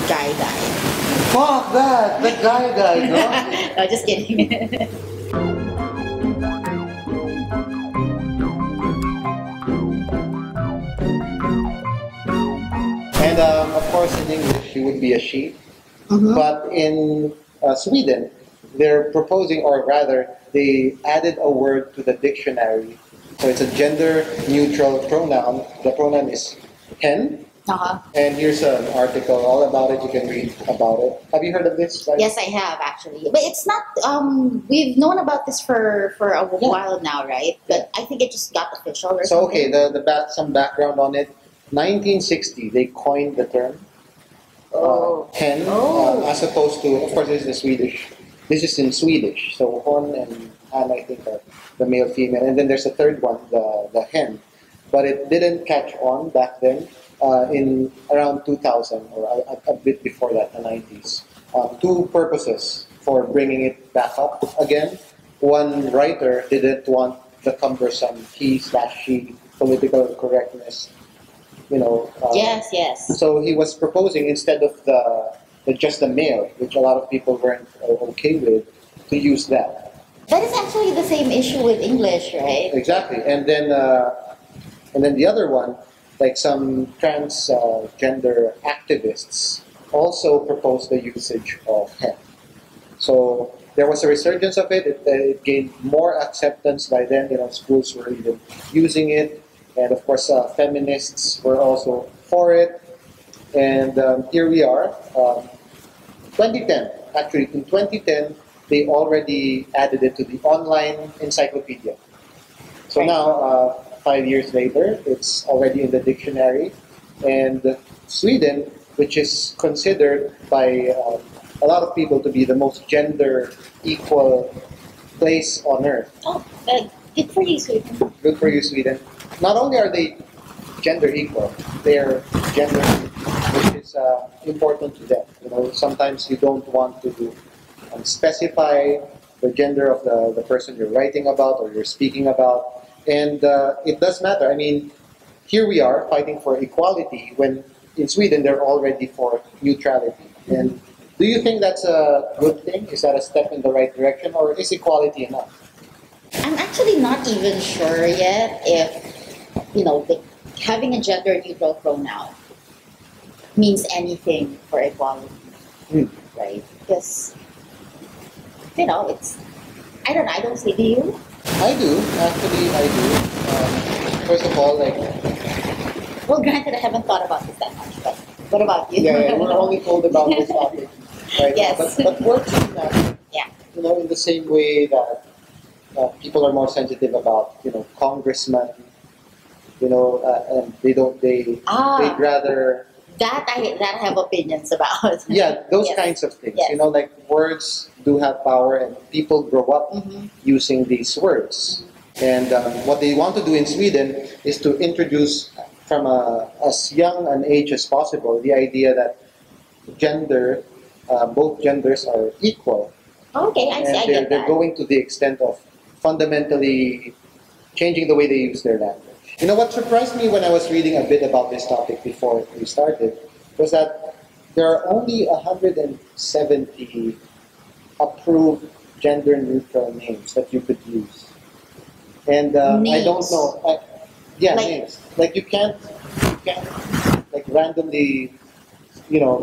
guy died. Fuck that! The guy died, no? No, just kidding. And of course, in English, she would be a she. Mm-hmm. But in Sweden, they're proposing, or rather, they added a word to the dictionary. So it's a gender-neutral pronoun. The pronoun is hen. Uh-huh. And here's an article all about it. You can read about it. Have you heard of this? Right? Yes, I have actually, but it's not. We've known about this for a while now, right? But I think it just got official or So something. okay, some background on it. 1960, they coined the term hen, as opposed to, of course, this is Swedish. This is in Swedish. So Hon and Han, I think, are the male, female, and then there's a third one, the hen. But it didn't catch on back then. In around 2000 or a bit before that, the 90s. Two purposes for bringing it back up again. One writer didn't want the cumbersome he/she political correctness, Yes, yes. So he was proposing, instead of the just the male, which a lot of people weren't okay with, to use that. That is actually the same issue with English, right? Exactly, and then the other one, like some transgender activists, also proposed the usage of hen. So there was a resurgence of it. It gained more acceptance by then. Schools were even using it, and of course, feminists were also for it. And here we are, 2010. Actually, in 2010, they already added it to the online encyclopedia. So now, 5 years later, it's already in the dictionary. And Sweden, which is considered by a lot of people to be the most gender equal place on earth. Oh, good for you, Sweden. Good for you, Sweden. Not only are they gender equal, they're gender, which is important to them. Sometimes you don't want to specify the gender of the person you're writing about or you're speaking about. And it does matter. I mean, here we are fighting for equality when in Sweden they're already for neutrality. And do you think that's a good thing? Is that a step in the right direction, or is equality enough? I'm actually not even sure yet if, having a gender-neutral pronoun means anything for equality, right? Because, it's, I don't know, I don't say, do you? I do, actually, I do. First of all, well, granted, I haven't thought about this that much, but what about you? Yeah, we're only told about this topic right yes. now. But works in that, yeah. In the same way that people are more sensitive about, congressmen, and they'd rather... That I have opinions about. Yeah, those yes. kinds of things. Yes. Words do have power, and people grow up using these words. And what they want to do in Sweden is to introduce, from as young an age as possible, the idea that both genders are equal. Okay, I see. I get They're that. going to the extent of fundamentally changing the way they use their language. What surprised me when I was reading a bit about this topic before we started was that there are only 170 approved gender-neutral names that you could use. And I don't know. Names. You can't randomly,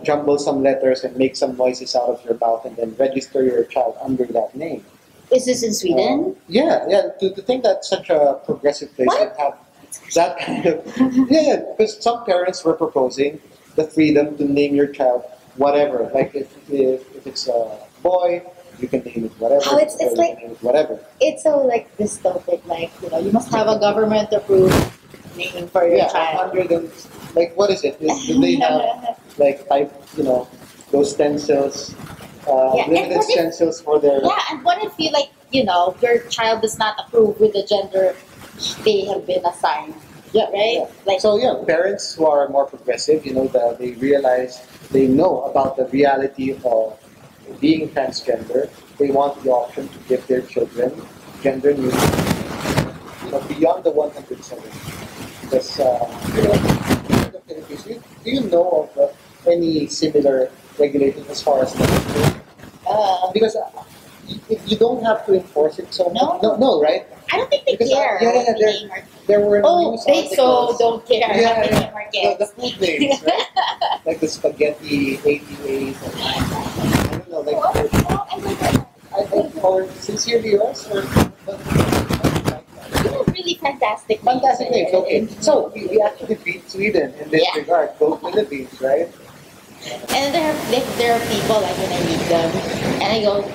jumble some letters and make some noises out of your mouth and then register your child under that name. Is this in Sweden? Yeah. To think that such a progressive place would have that kind of... Yeah, because some parents were proposing the freedom to name your child whatever. Like if it's a boy, you can name it whatever. Oh, it's like name it whatever. It's so dystopic. You must have a government-approved name for your child. 100 and what is it? Do they have type those stencils? Limited stencils for their... Yeah, and what if your child does not approve with the gender they have been assigned? Yeah, right? Yeah. Parents who are more progressive, they realize, they know about the reality of being transgender. They want the option to give their children gender neutral, beyond the 170. Because, in the Philippines, do you know of any similar regulations as far as that? Because you don't have to enforce it so much. No, right? I don't think they Because care. there were news they so articles. don't care. Yeah, How yeah. they name The food names, right? Like the spaghetti 88 and I don't know, like I think or sincerely yours or really fantastic names. Okay, so we actually beat Sweden in this regard. Go Philippines, right? And there are people like when I meet them, and I go,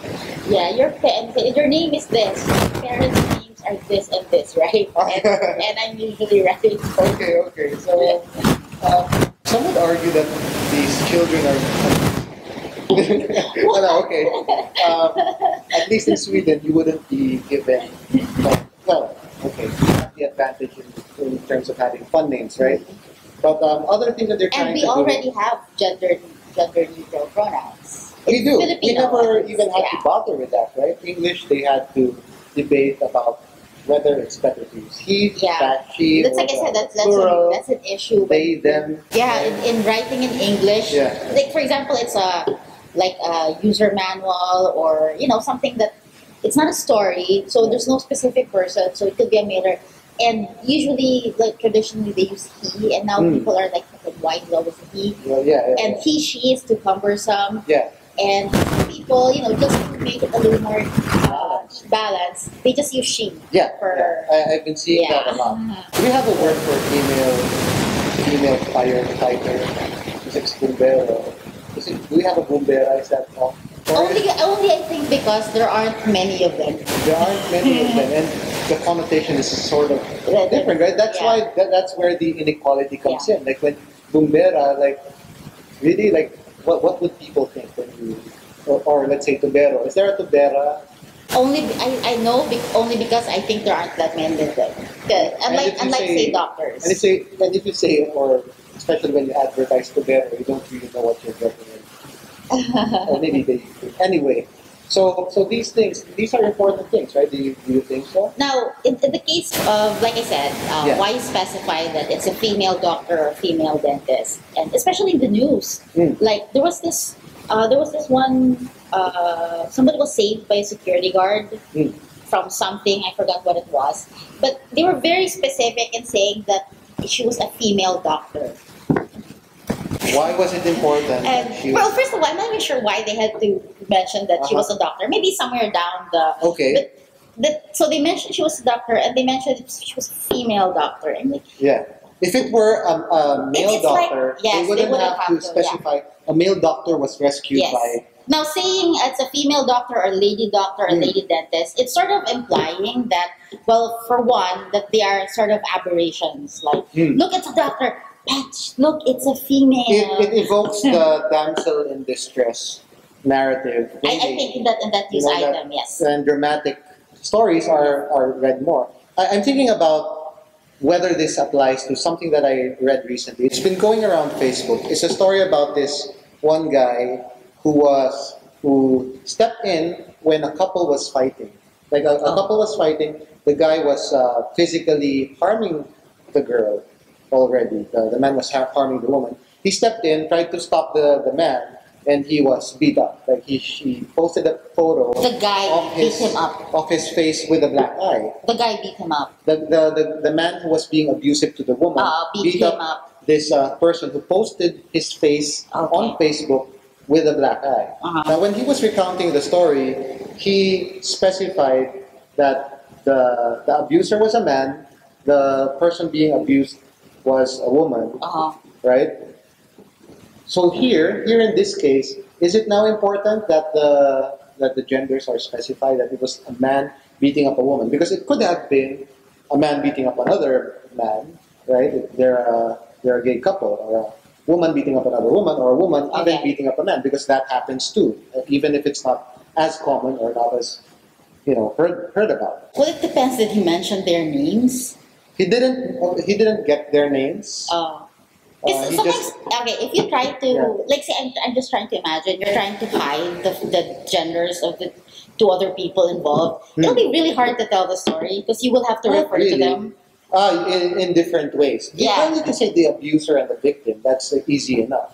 yeah, your name is this. Parents' names are this and this, right? And I'm usually right. Okay. So some would argue that these children are. Okay. At least in Sweden, you wouldn't be given. The advantage in terms of having fun names, right? But other things that they're trying to do. And we already have gender neutral pronouns. We do. Filipino We never ones. even had to bother with that, right? English, they had to debate about whether it's better to use he, that, she. That's like I said, that's an issue. They, them. Yeah, in writing in English. Yeah. Like for example, it's a user manual or something that it's not a story, so there's no specific person, so it could be a male. And usually, like traditionally, they use he, and now people are like white law with he. And he, she is too cumbersome. Yeah. And people, just to make it a little more balanced, they just use she. Yeah. I've been seeing that a lot. Do we have a word for female firefighter? Is it bombero? Do we have a bombera? Is that all? Only I think because there aren't many of them. There aren't many of them, and the connotation is sort of different, right? That's why that's where the inequality comes in. Like when bombera, like really, like what would people think when you or let's say tubero? Is there a tubera? I know only because I think there aren't that many of them. Unlike say doctors. And if you say or especially when you advertise tubero, you don't really know what you're getting. Or maybe they anyway. So these are important things, right? Do you think so? Now, in the case of, like I said, why specify that it's a female doctor or a female dentist, and especially in the news, like there was this one somebody was saved by a security guard from something, I forgot what it was, but they were very specific in saying that she was a female doctor. Why was it important? Well, first of all, I'm not even sure why they had to mention that she was a doctor. Maybe somewhere down the... Okay. So they mentioned she was a doctor, and they mentioned she was a female doctor. I'm like, if it were a male doctor, they wouldn't have to specify a male doctor was rescued by... Now, saying it's a female doctor or lady doctor or lady dentist, it's sort of implying that, well, for one, that they are sort of aberrations. Like, look, it's a doctor. Look, it's a female. It evokes the damsel in distress narrative. I think in that use item, yes. And dramatic stories are read more. I'm thinking about whether this applies to something that I read recently. It's been going around Facebook. It's a story about this one guy who stepped in when a couple was fighting. Like a couple was fighting. The guy was physically harming the girl. Already, the man was harming the woman. He stepped in, tried to stop the man, and he was beat up. Like he posted a photo. The guy beat him up. Of his face with a black eye. The guy beat him up. The man who was being abusive to the woman beat him up. This person who posted his face on Facebook with a black eye. Now, when he was recounting the story, he specified that the abuser was a man, the person being abused was a woman, right? So here in this case, is it now important that the genders are specified, that it was a man beating up a woman? Because it could have been a man beating up another man, right? If they're a gay couple, or a woman beating up another woman, or a woman even beating up a man, because that happens too, even if it's not as common or not as heard about. Well, it depends. Did he mention their names? He didn't get their names. If you try to, like, say, I'm just trying to imagine, you're trying to hide the genders of the two other people involved. It'll be really hard to tell the story because you will have to refer to them. In different ways. You don't need to say the abuser and the victim. That's easy enough.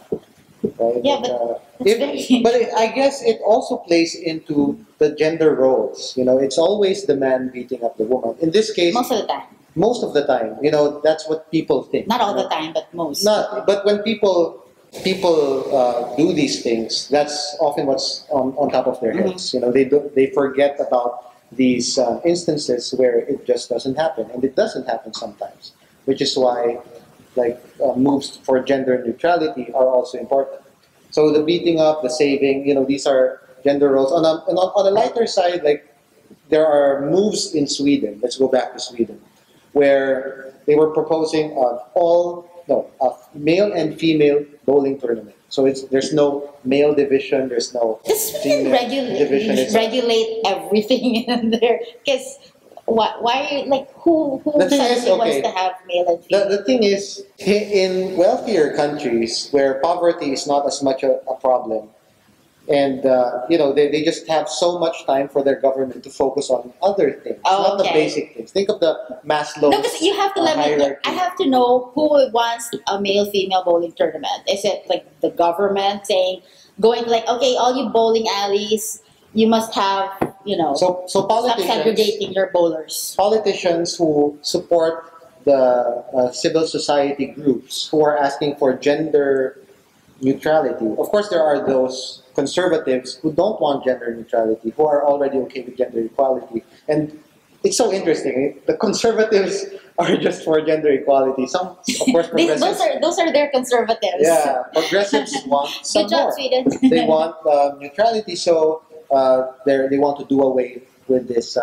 right? Yeah, but it's very But I guess it also plays into the gender roles. You know, it's always the man beating up the woman. In this case, most of the time. most of the time, you know, that's what people think. Not all you the know. time, but most. Not, but when people do these things, that's often what's on top of their heads. You know, they forget about these instances where it just doesn't happen, and it doesn't happen sometimes, which is why like moves for gender neutrality are also important. So the beating up, the saving, you know, these are gender roles. On a lighter side, like there are moves in Sweden. Let's go back to Sweden, where they were proposing a male and female bowling tournament. So there's no male division, there's no This we can female division. regulate everything in there. Because why like who The thing suddenly is, okay, wants to have male and female? The thing is, in wealthier countries where poverty is not as much a problem, and you know they just have so much time for their government to focus on other things, not the basic things. Think of the Maslow's No, because you have to let me. hierarchy. I have to know who wants a male-female bowling tournament. Is it like the government saying, going like, okay, all you bowling alleys, you must have, you know, So stop segregating your bowlers. politicians who support the civil society groups who are asking for gender neutrality. Of course, there are those conservatives who don't want gender neutrality, who are already okay with gender equality. And it's so interesting. The conservatives are just for gender equality. Some, of course, progressives. Those are their conservatives. Yeah, progressives want some Good job, more. Sweden. They want neutrality, so they want to do away with this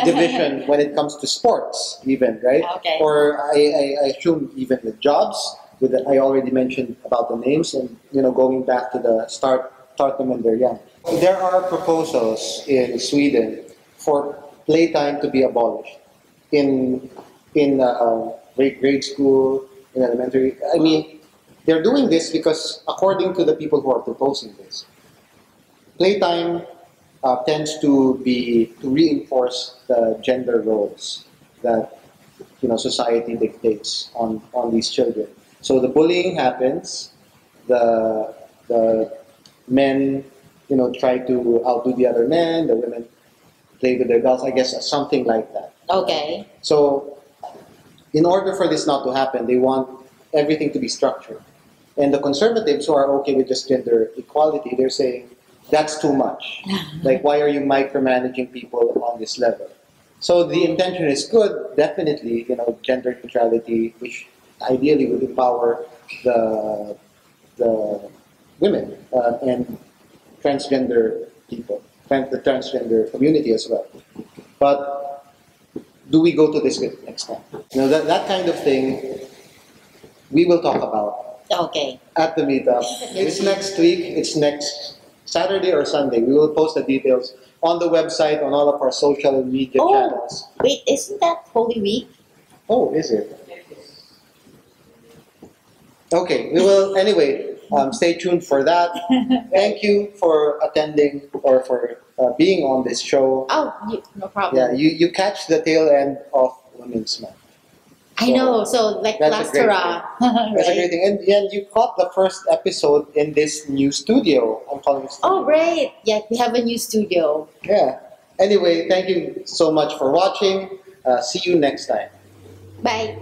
division when it comes to sports, even, right? Okay. Or I assume even with jobs. I already mentioned about the names, and you know, going back to the start them when they're young. There are proposals in Sweden for playtime to be abolished in grade school, in elementary. I mean, they're doing this because according to the people who are proposing this, playtime tends to reinforce the gender roles that you know society dictates on these children. So the bullying happens, the men you know try to outdo the other men, the women play with their dolls, I guess something like that. Okay. So in order for this not to happen, they want everything to be structured. And the conservatives who are okay with just gender equality, they're saying that's too much. Like, why are you micromanaging people on this level? So the intention is good, definitely, you know, gender neutrality, which ideally would empower the women and transgender people, the transgender community as well. But do we go to this next time? You know, that kind of thing we will talk about Okay. at the meetup. It's next week. It's next Saturday or Sunday. We will post the details on the website, on all of our social media channels. Wait, isn't that Holy Week? Oh, is it? Okay, we will, anyway, stay tuned for that. Thank you for attending or for being on this show. Oh, no problem. Yeah, you catch the tail end of Women's Month. I know, so like that's a great Plastera. That's a great thing. And you caught the first episode in this new studio. I'm calling it studio. Oh, right. Yeah, we have a new studio. Yeah. Anyway, thank you so much for watching. See you next time. Bye.